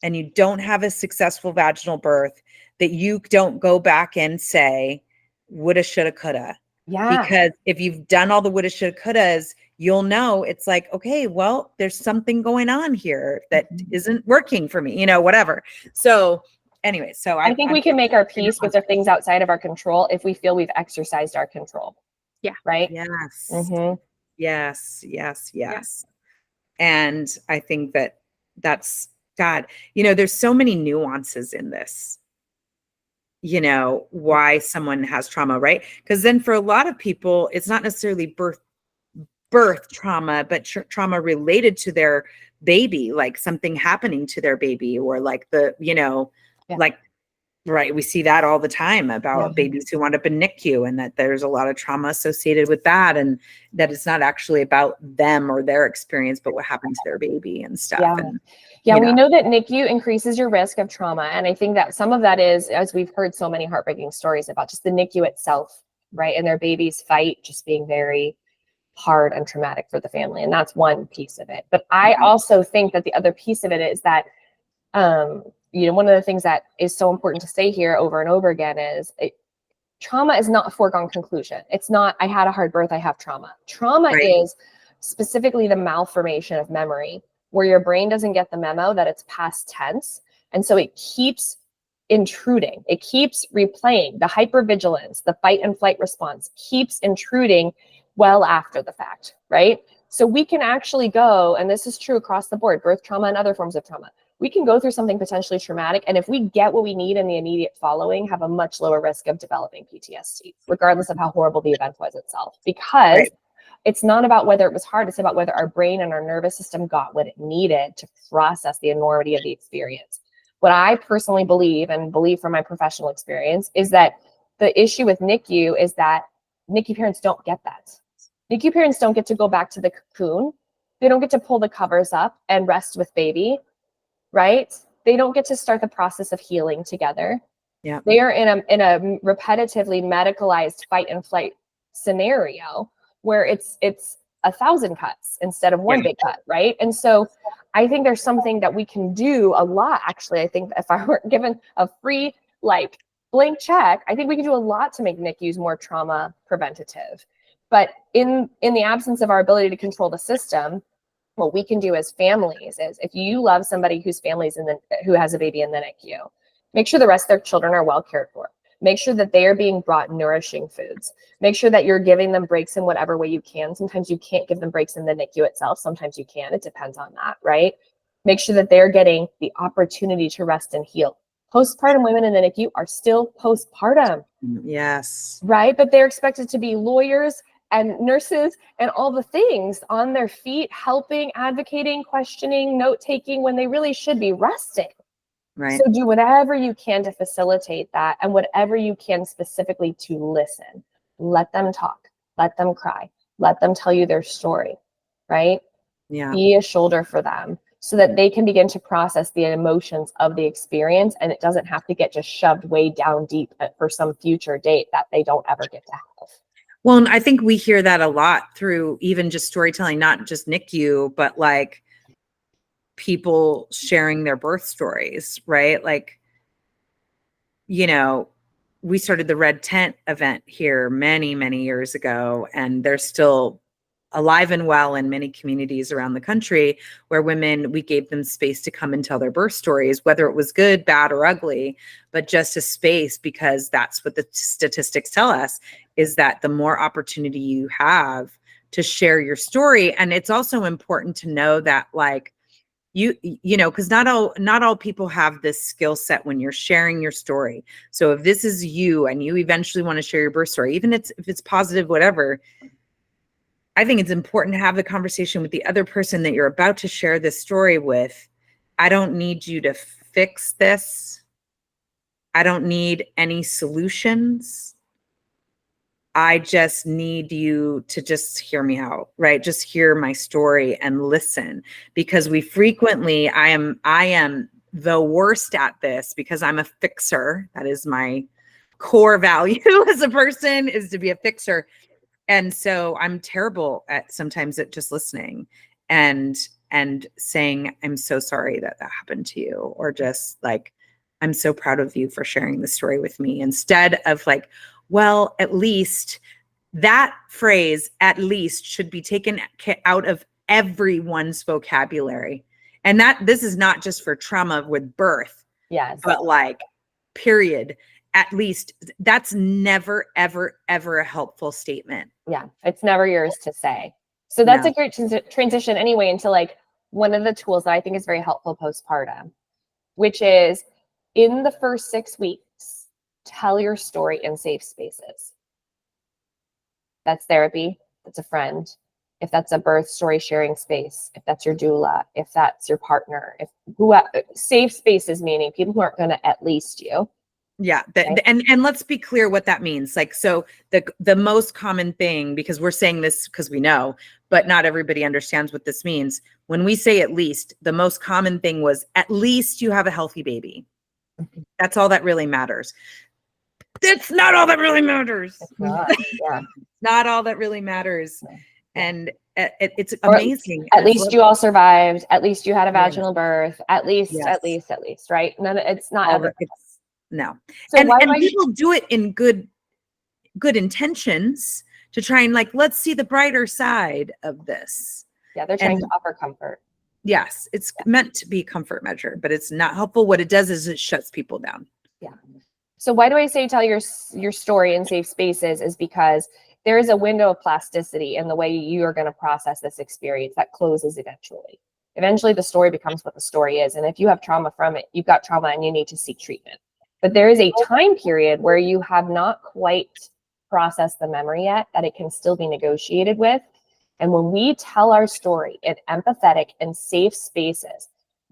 and you don't have a successful vaginal birth, that you don't go back and say, woulda, shoulda, coulda. Yeah. Because if you've done all the woulda, shoulda, couldas, you'll know it's like, okay, well, there's something going on here that isn't working for me, whatever. So anyway, so I think we can make our peace with the things outside of our control if we feel we've exercised our control. Yeah. Right? Yes. Mm-hmm. Yes. And I think that's God, there's so many nuances in this. Why someone has trauma, right? Because then for a lot of people, it's not necessarily birth trauma, but trauma related to their baby, like something happening to their baby, or like like, right. We see that all the time about babies who wind up in NICU, and that there's a lot of trauma associated with that, and that it's not actually about them or their experience, but what happened to their baby and stuff. Yeah. We know that NICU increases your risk of trauma. And I think that some of that is, as we've heard so many heartbreaking stories about just the NICU itself, right? And their baby's fight just being very hard and traumatic for the family. And that's one piece of it. But I also think that the other piece of it is that, one of the things that is so important to say here over and over again is trauma is not a foregone conclusion. It's not, I had a hard birth, I have trauma. Trauma is specifically the malformation of memory, where your brain doesn't get the memo that it's past tense. And so it keeps intruding. It keeps replaying. The hypervigilance, the fight and flight response keeps intruding well after the fact, right? So we can actually go, and this is true across the board, birth trauma and other forms of trauma. We can go through something potentially traumatic, and if we get what we need in the immediate following, have a much lower risk of developing PTSD, regardless of how horrible the event was itself. Because it's not about whether it was hard, it's about whether our brain and our nervous system got what it needed to process the enormity of the experience. What I personally believe, and believe from my professional experience, is that the issue with NICU is that NICU parents don't get that. NICU parents don't get to go back to the cocoon. They don't get to pull the covers up and rest with baby, right? They don't get to start the process of healing together. Yeah. They are in a repetitively medicalized fight and flight scenario where it's 1,000 cuts instead of one big cut, right? And so I think there's something that we can do a lot. Actually, I think if I were given a free blank check, I think we can do a lot to make NICUs more trauma preventative. But in the absence of our ability to control the system, what we can do as families is, if you love somebody whose family's who has a baby in the NICU, make sure the rest of their children are well cared for. Make sure that they are being brought nourishing foods. Make sure that you're giving them breaks in whatever way you can. Sometimes you can't give them breaks in the NICU itself. Sometimes you can. It depends on that, right? Make sure that they're getting the opportunity to rest and heal. Postpartum women in the NICU are still postpartum, Yes. right? But they're expected to be lawyers and nurses and all the things on their feet, helping, advocating, questioning, note-taking, when they really should be resting. Right. So do whatever you can to facilitate that, and whatever you can specifically to listen. Let them talk, let them cry, let them tell you their story, right? Yeah. Be a shoulder for them so that they can begin to process the emotions of the experience, and it doesn't have to get just shoved way down deep for some future date that they don't ever get to have. Well, and I think we hear that a lot through even just storytelling, not just NICU, but like people sharing their birth stories, right? Like, you know, we started the Red Tent event here many, many years ago, and they're still alive and well in many communities around the country where women, we gave them space to come and tell their birth stories, whether it was good, bad, or ugly, but just a space, because that's what the statistics tell us, is that the more opportunity you have to share your story. And it's also important to know that, like, you know, because not all people have this skill set when you're sharing your story. So if this is you and you eventually want to share your birth story, even if it's positive, whatever, I think it's important to have the conversation with the other person that you're about to share this story with. I don't need you to fix this. I don't need any solutions. I just need you to just hear me out, right? Just hear my story and listen, because we frequently, I am the worst at this because I'm a fixer. That is my core value as a person, is to be a fixer. And so I'm terrible at sometimes at just listening and saying, I'm so sorry that happened to you, or just like, I'm so proud of you for sharing the story with me, instead of like, well, at least. That phrase, at least, should be taken out of everyone's vocabulary. And that this is not just for trauma with birth, Yes, but like, period. At least, that's never, ever, ever a helpful statement. yeah, it's never yours to say. So that's No. a great transition anyway into like one of the tools that I think is very helpful postpartum, which is, in the first 6 weeks, tell your story in safe spaces. That's therapy, that's a friend, if that's a birth story sharing space, if that's your doula, if that's your partner, if safe spaces, meaning people who aren't going to at least you. Yeah. Right. And let's be clear what that means. Like, so the most common thing, because we're saying this because we know, but not everybody understands what this means. When we say at least, the most common thing was, at least you have a healthy baby. That's all that really matters. That's not all that really matters. It's not, yeah. Not all that really matters. Yeah. And it's Or amazing. At least you all survived. At least you had a Yeah. vaginal birth. At least, Yes. at least, right? None. It's not All ever. no. So And why do I? people do it in good intentions to try and like, let's see the brighter side of this. Yeah, they're trying to offer comfort. Yes, it's meant to be a comfort measure, but it's not helpful. What it does is it shuts people down. Yeah. So why do I say tell your story in safe spaces? Is because there is a window of plasticity in the way you are going to process this experience that closes eventually. Eventually, the story becomes what the story is. And if you have trauma from it, you've got trauma and you need to seek treatment. But there is a time period where you have not quite processed the memory yet, that it can still be negotiated with. And when we tell our story in empathetic and safe spaces,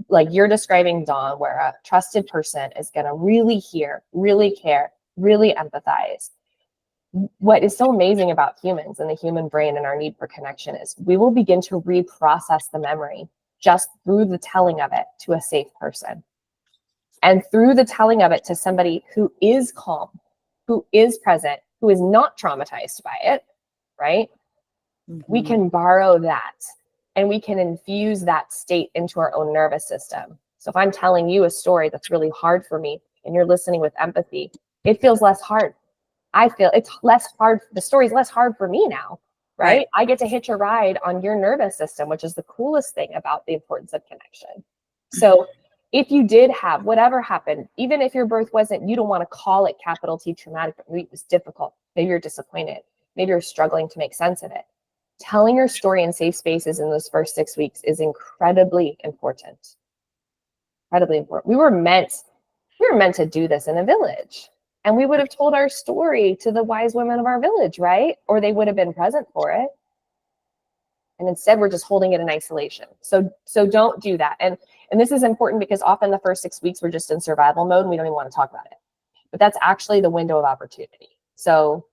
like you're describing, Dawn, where a trusted person is going to really hear, really care, really empathize. What is so amazing about humans and the human brain and our need for connection is we will begin to reprocess the memory just through the telling of it to a safe person. And through the telling of it to somebody who is calm, who is present, who is not traumatized by it, right? We can borrow that and we can infuse that state into our own nervous system. So if I'm telling you a story that's really hard for me and you're listening with empathy, it feels less hard. I feel it's less hard. The story's less hard for me now, right? I get to hitch a ride on your nervous system, which is the coolest thing about the importance of connection. So if you did have whatever happened, even if your birth wasn't, you don't want to call it capital T traumatic, but maybe it was difficult. Maybe you're disappointed. Maybe you're struggling to make sense of it. Telling your story in safe spaces in those first 6 weeks is incredibly important. Incredibly important. We were meant we were meant to do this in a village. And we would have told our story to the wise women of our village, right? Or they would have been present for it. And instead, we're just holding it in isolation. So don't do that. And this is important because often the first 6 weeks, we're just in survival mode and we don't even want to talk about it. But that's actually the window of opportunity. So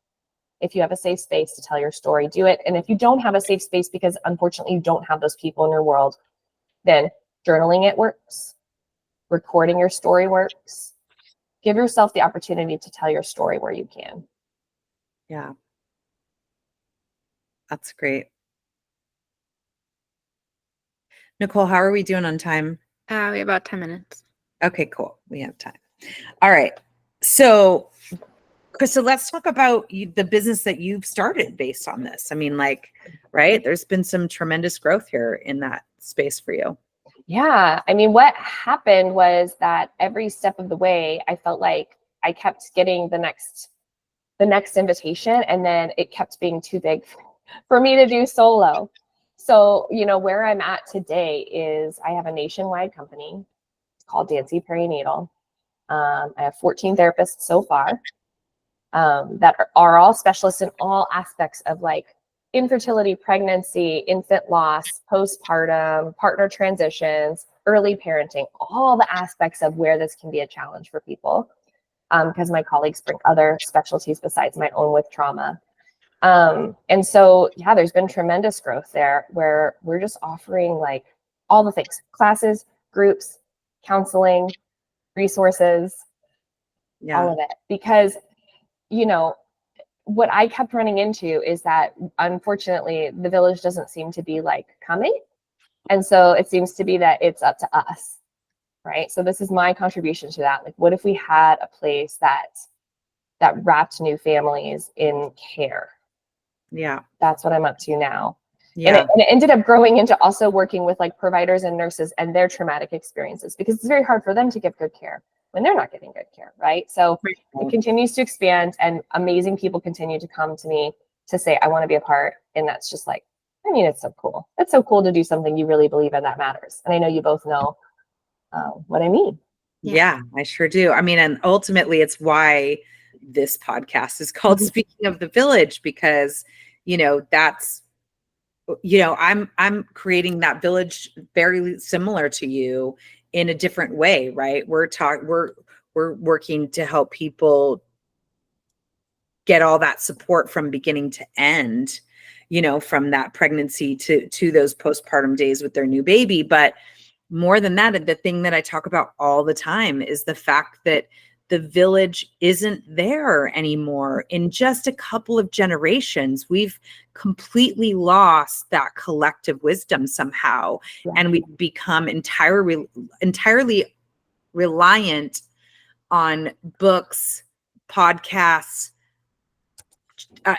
if you have a safe space to tell your story, do it. And if you don't have a safe space because unfortunately you don't have those people in your world, then journaling it works. Recording your story works. Give yourself the opportunity to tell your story where you can. Yeah. That's great. Nicole, how are we doing on time? We have about 10 minutes. Okay, cool. We have time. All right. So, Krysta, let's talk about the business that you've started based on this. I mean, like, right? There's been some tremendous growth here in that space for you. Yeah. I mean, what happened was that every step of the way, I felt like I kept getting the next invitation, and then it kept being too big for me to do solo. So, where I'm at today is I have a nationwide company. It's called Dancy Perinatal. I have 14 therapists so far that are all specialists in all aspects of like infertility, pregnancy, infant loss, postpartum, partner transitions, early parenting, all the aspects of where this can be a challenge for people. Because my colleagues bring other specialties besides my own with trauma. And so, yeah, there's been tremendous growth there where we're just offering like all the things, classes, groups, counseling, resources, all of it. Because, what I kept running into is that unfortunately the village doesn't seem to be like coming. And so it seems to be that it's up to us, right? So this is my contribution to that. Like, what if we had a place that wrapped new families in care? Yeah. That's what I'm up to now. Yeah. And it ended up growing into also working with like providers and nurses and their traumatic experiences, because it's very hard for them to give good care when they're not getting good care, right? So it continues to expand, and amazing people continue to come to me to say, I want to be a part. And that's just like, I mean, it's so cool. It's so cool to do something you really believe in that matters. And I know you both know what I mean. Yeah, I sure do. I mean, and ultimately it's why this podcast is called Speaking of the Village, because, that's, I'm creating that village very similar to you in a different way, right? We're working to help people get all that support from beginning to end, from that pregnancy to those postpartum days with their new baby. But more than that, the thing that I talk about all the time is the fact that the village isn't there anymore. In just a couple of generations, we've completely lost that collective wisdom somehow. Yeah. And we've become entirely reliant on books, podcasts. I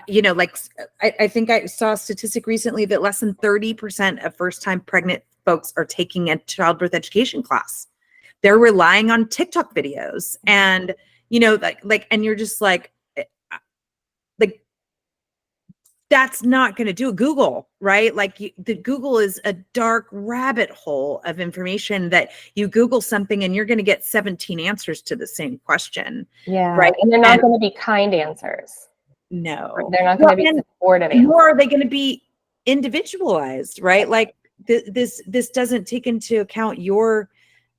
think I saw a statistic recently that less than 30% of first-time pregnant folks are taking a childbirth education class. They're relying on TikTok videos, and and you're just like that's not going to do. Google, right? The Google is a dark rabbit hole of information that you Google something and you're going to get 17 answers to the same question. Yeah, right. And they're not going to be kind answers. No, they're not going to be supportive answers. Nor are they going to be individualized, right? Like this doesn't take into account your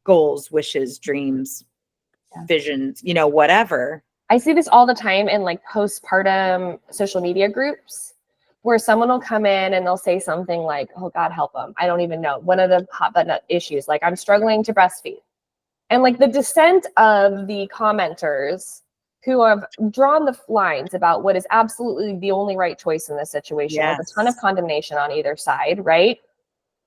goals, wishes, dreams, visions, whatever. I see this all the time in like postpartum social media groups where someone will come in and they'll say something like, oh God, help them. I don't even know. One of the hot button issues, like I'm struggling to breastfeed. And like the dissent of the commenters who have drawn the lines about what is absolutely the only right choice in this situation, with a ton of condemnation on either side, right?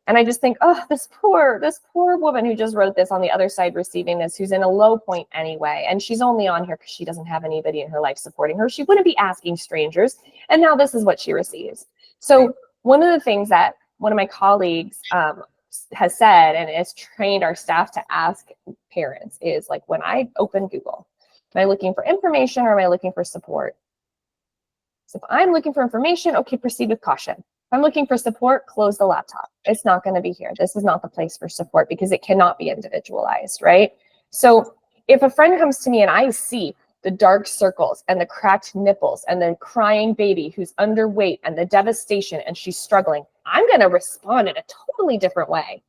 And I just think, oh, this poor woman who just wrote this on the other side receiving this, who's in a low point anyway. And she's only on here because she doesn't have anybody in her life supporting her. She wouldn't be asking strangers. And now this is what she receives. So one of the things that one of my colleagues has said and has trained our staff to ask parents is like, when I open Google, am I looking for information or am I looking for support? So if I'm looking for information, okay, proceed with caution. If I'm looking for support, close the laptop. It's not going to be here. This is not the place for support because it cannot be individualized, right? So if a friend comes to me and I see the dark circles and the cracked nipples and the crying baby who's underweight and the devastation and she's struggling, I'm going to respond in a totally different way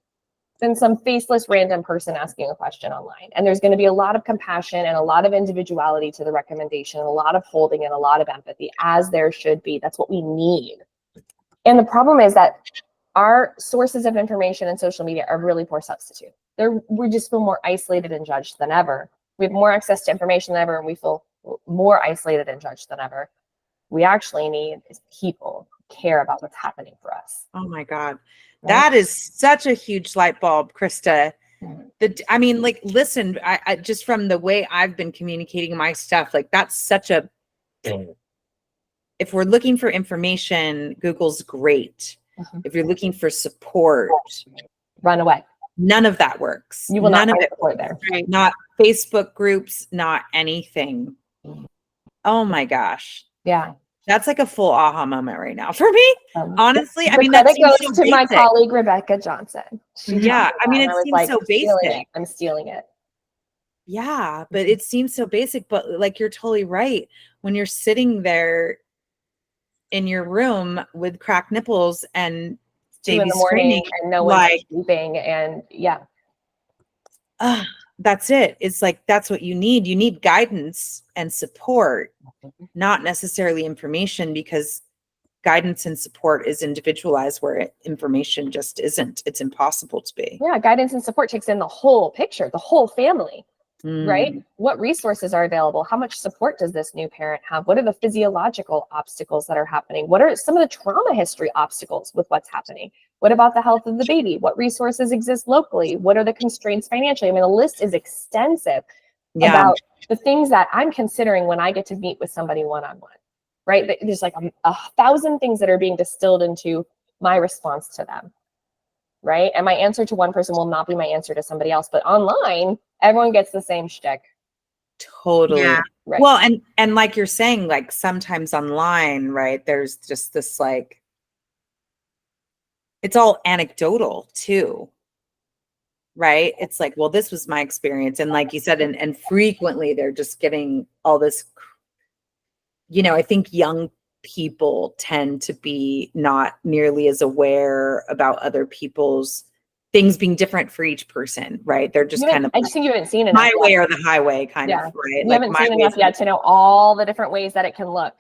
than some faceless random person asking a question online. And there's going to be a lot of compassion and a lot of individuality to the recommendation, and a lot of holding and a lot of empathy, as there should be. That's what we need. And the problem is that our sources of information and social media are really poor substitute. We just feel more isolated and judged than ever. We have more access to information than ever, and we feel more isolated and judged than ever. We actually need is people who care about what's happening for us. Oh my God. Right? That is such a huge light bulb, Krysta. I mean, like, listen, I just from the way I've been communicating my stuff, like that's such a, if we're looking for information, Google's great. If you're looking for support, run away. None of that works. You will not None of find it support there. Right. Not Facebook groups, not anything. Oh my gosh. Yeah. That's like a full aha moment right now for me. Honestly, I mean, that that goes seems to so my basic. colleague Rebecca Johnson. Yeah, I mean, it seems so basic. I'm stealing it. Yeah, but it seems so basic. But like, you're totally right. When you're sitting there in your room with cracked nipples and 2 in baby the morning screaming, and no one's like, sleeping, and yeah. That's it. It's like, that's what you need. You need guidance and support, not necessarily information, because guidance and support is individualized where information just isn't. It's impossible to be. Yeah, guidance and support takes in the whole picture, the whole family, right? What resources are available? How much support does this new parent have? What are the physiological obstacles that are happening? What are some of the trauma history obstacles with what's happening? What about the health of the baby? What resources exist locally? What are the constraints financially? I mean, the list is extensive about the things that I'm considering when I get to meet with somebody one-on-one, right? There's like a 1,000 things that are being distilled into my response to them, right? And my answer to one person will not be my answer to somebody else. But online, everyone gets the same shtick. Totally. Yeah. Right. Well, and like you're saying, like sometimes online, right, there's just this like, it's all anecdotal too, right? It's like, well, this was my experience. And like you said, and frequently they're just getting all this, you know, I think young people tend to be not nearly as aware about other people's things being different for each person, right? They're just kind of, I just think you haven't seen enough my yet. way or the highway kind of, right? You haven't seen enough yet to know all the different ways that it can look.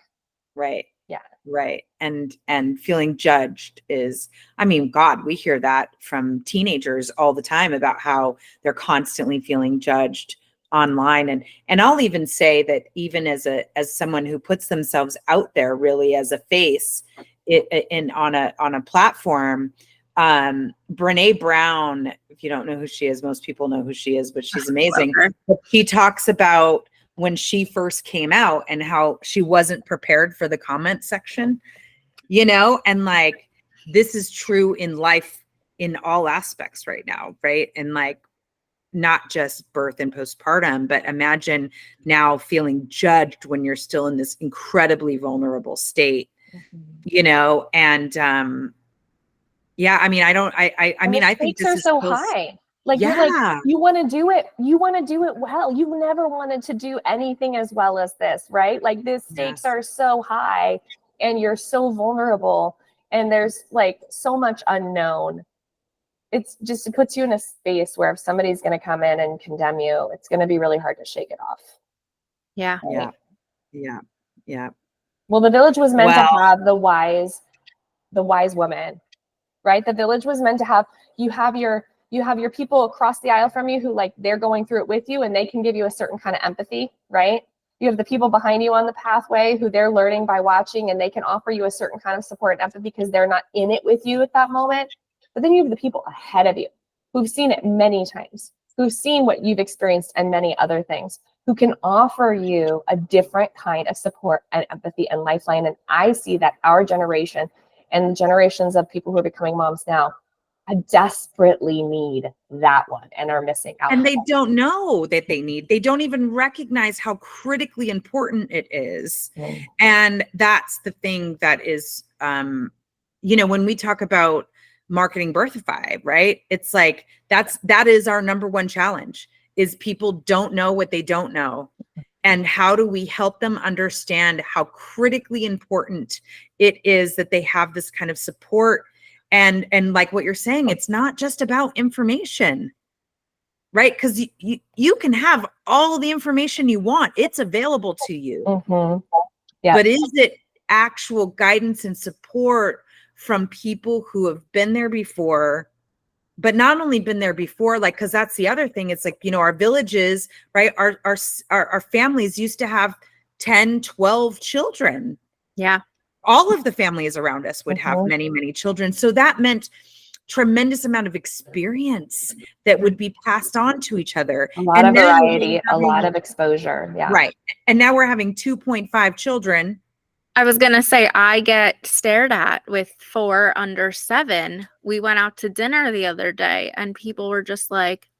Right. Yeah. Right. And feeling judged is, I mean, God, we hear that from teenagers all the time about how they're constantly feeling judged online. And I'll even say that even as someone who puts themselves out there really as a face on a platform, Brene Brown, if you don't know who she is, most people know who she is, but she's amazing. But she talks about when she first came out and how she wasn't prepared for the comment section, you know, and like, this is true in life in all aspects right now. Right. And like, not just birth and postpartum, but imagine now feeling judged when you're still in this incredibly vulnerable state, you know? And, yeah, I mean, I mean, I think this are is so high. Like, you're like, you want to do it. You want to do it well. You never wanted to do anything as well as this, right? Like, the stakes are so high and you're so vulnerable and there's like so much unknown. It's just, it puts you in a space where if somebody's going to come in and condemn you, it's going to be really hard to shake it off. Yeah. Right? Yeah. Well, the village was meant to have the wise woman, right? The village was meant to have, you have your people across the aisle from you who, like, they're going through it with you and they can give you a certain kind of empathy, right? You have the people behind you on the pathway who they're learning by watching and they can offer you a certain kind of support and empathy because they're not in it with you at that moment. But then you have the people ahead of you who've seen it many times, who've seen what you've experienced and many other things, who can offer you a different kind of support and empathy and lifeline. And I see that our generation and the generations of people who are becoming moms now, I desperately need that one and are missing out. And they don't know that they don't even recognize how critically important it is. And that's the thing that is, you know, when we talk about marketing Ep.5, right? It's like, that is our number one challenge, is people don't know what they don't know. And how do we help them understand how critically important it is that they have this kind of support? And like what you're saying, it's not just about information, right? Because you can have all the information you want. It's available to you. Yeah. But is it actual guidance and support from people who have been there before? But not only been there before, like, because that's the other thing. It's like, our villages, right? Our families used to have 10, 12 children. Yeah. All of the families around us would have many, many children. So that meant tremendous amount of experience that would be passed on to each other. A lot of variety, a lot of exposure. Yeah. Right. And now we're having 2.5 children. I was going to say, I get stared at with 4 under 7. We went out to dinner the other day and people were just like,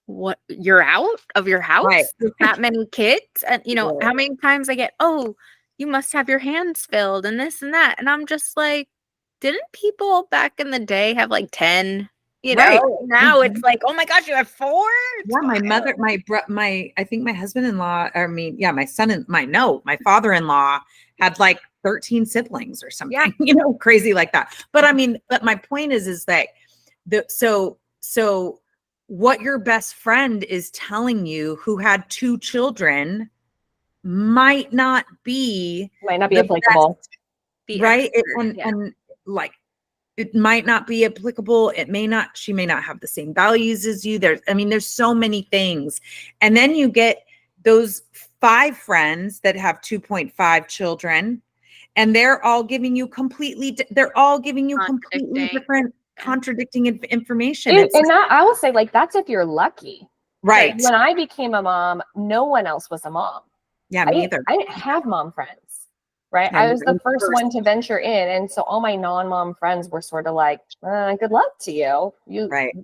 what, you're out of your house? Right. With that many kids? And Yeah. how many times I get, oh, you must have your hands filled and this and that. And I'm just like, didn't people back in the day have like 10? Right. Now it's like, oh my gosh, you have 4? Yeah, my mother, I think my husband-in-law, my father-in-law had like 13 siblings or something, crazy like that. But but my point is that so what your best friend is telling you who had 2 children might not be applicable. Right. And like, it might not be applicable. She may not have the same values as you. There's so many things. And then you get those 5 friends that have 2.5 children, and they're all giving you completely different contradicting information. And that, I will say, like, that's if you're lucky. Right. Like, when I became a mom, no one else was a mom. Yeah, me either. I didn't have mom friends. Right. Yeah, I was the first one to venture in. And so all my non-mom friends were sort of like, good luck to you.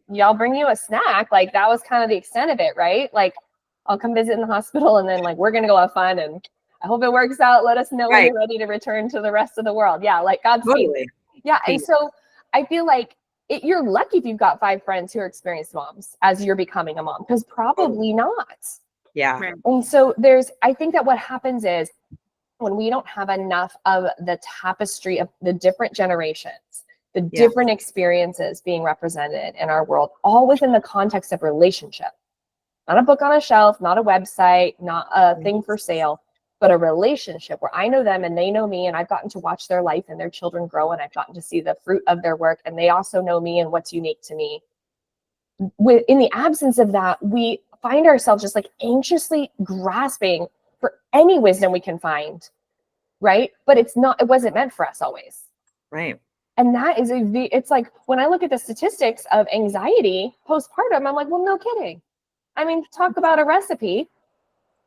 Y'all bring you a snack. Like, that was kind of the extent of it. Right. Like, I'll come visit in the hospital and then, like, we're going to go have fun. And I hope it works out. Let us know when you're ready to return to the rest of the world. Yeah. Like, Godspeed. Totally. Yeah. And so I feel like you're lucky if you've got 5 friends who are experienced moms as you're becoming a mom, because probably not. Yeah. Right. And so I think that what happens is, when we don't have enough of the tapestry of the different generations, the different experiences being represented in our world, all within the context of relationship, not a book on a shelf, not a website, not a thing for sale, but a relationship where I know them and they know me, and I've gotten to watch their life and their children grow, and I've gotten to see the fruit of their work, and they also know me and what's unique to me. In the absence of that, we find ourselves just like anxiously grasping for any wisdom we can find, right? But it wasn't meant for us always. Right. And that is it's like, when I look at the statistics of anxiety postpartum, I'm like, well, no kidding. Talk about a recipe,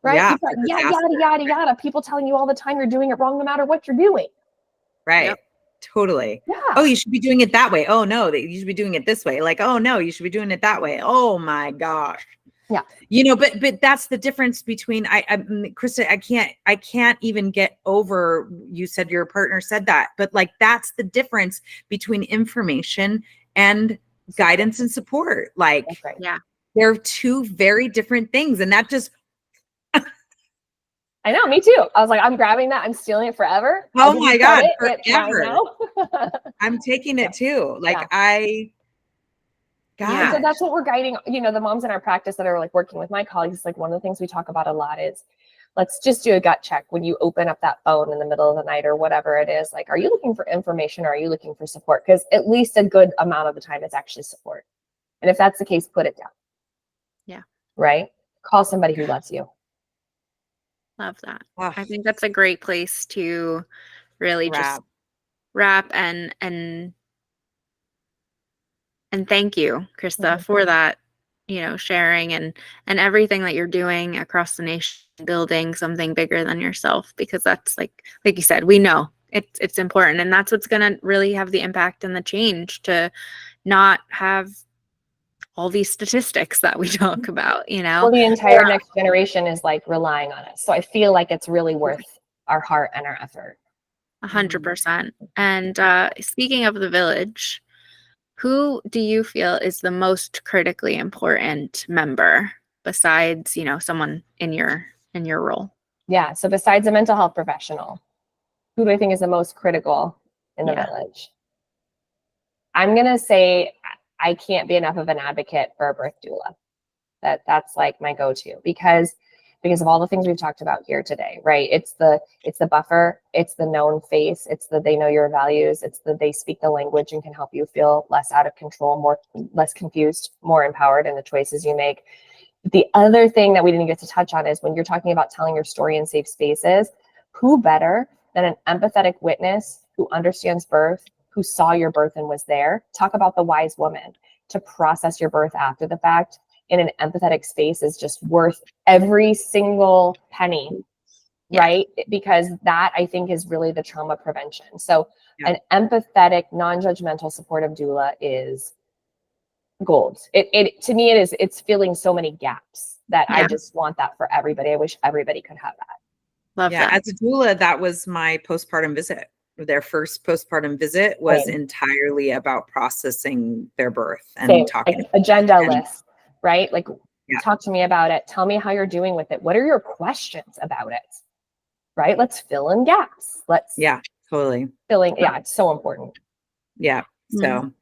right? Yeah. Yada, yada. People telling you all the time you're doing it wrong no matter what you're doing. Right. Yep. Totally. Yeah. Oh, you should be doing it that way. Oh no, you should be doing it this way. Like, oh no, you should be doing it that way. Oh my gosh. Yeah. But that's the difference between Krysta, I can't even get over, you said your partner said that, but like, that's the difference between information and guidance and support. Like, right. Yeah, they're 2 very different things. And that just, I know, me too. I was like, I'm grabbing that. I'm stealing it forever. oh my God, forever. I'm taking it too. Like, God. So that's what we're guiding, the moms in our practice that are like working with my colleagues. Like, one of the things we talk about a lot is, let's just do a gut check when you open up that phone in the middle of the night or whatever it is. Like, are you looking for information or are you looking for support? Because at least a good amount of the time it's actually support. And if that's the case, put it down. Yeah. Right? Call somebody who loves you. Love that. I think that's a great place to really just wrap and thank you, Krysta, for that, sharing and everything that you're doing across the nation, building something bigger than yourself, because that's like you said, we know it's important, and that's what's going to really have the impact and the change, to not have all these statistics that we talk about, Well, the entire next generation is like relying on us. So I feel like it's really worth our heart and our effort. 100%. And speaking of the village, who do you feel is the most critically important member besides, someone in your role? Yeah. So besides a mental health professional, who do I think is the most critical in the Yeah. village? I'm going to say I can't be enough of an advocate for a birth doula. That's like my go-to because of all the things we've talked about here today, right? It's the buffer, it's the known face, it's the they know your values, it's the they speak the language and can help you feel less out of control, less confused, more empowered in the choices you make. The other thing that we didn't get to touch on is when you're talking about telling your story in safe spaces, who better than an empathetic witness who understands birth, who saw your birth and was there? Talk about the wise woman. To process your birth after the fact in an empathetic space is just worth every single penny, right? Because that I think is really the trauma prevention. So an empathetic, non-judgmental, supportive doula is gold. It to me it's filling so many gaps that I just want that for everybody. I wish everybody could have that. Love that. As a doula, that was my postpartum visit. Their first postpartum visit was entirely about processing their birth and talking like agenda list, right? Like talk to me about it. Tell me how you're doing with it. What are your questions about it? Right? Let's fill in gaps. Totally. It's so important. Yeah. So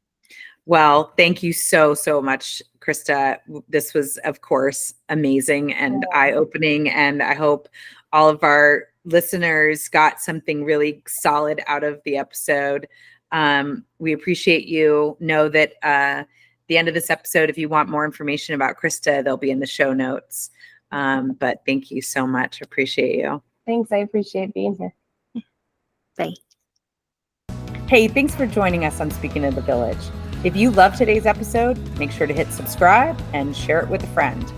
well, thank you so much, Krysta. This was, of course, amazing and eye-opening. And I hope all of our listeners got something really solid out of the episode. We appreciate you. Know that the end of this episode, if you want more information about Krysta, they'll be in the show notes. But thank you so much. Appreciate you. Thanks. I appreciate being here. Bye. Hey, thanks for joining us on Speaking of the Village. If you love today's episode, make sure to hit subscribe and share it with a friend.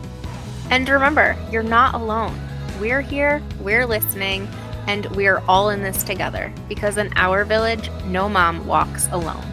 And remember, you're not alone. We're here, we're listening, and we're all in this together because in our village, no mom walks alone.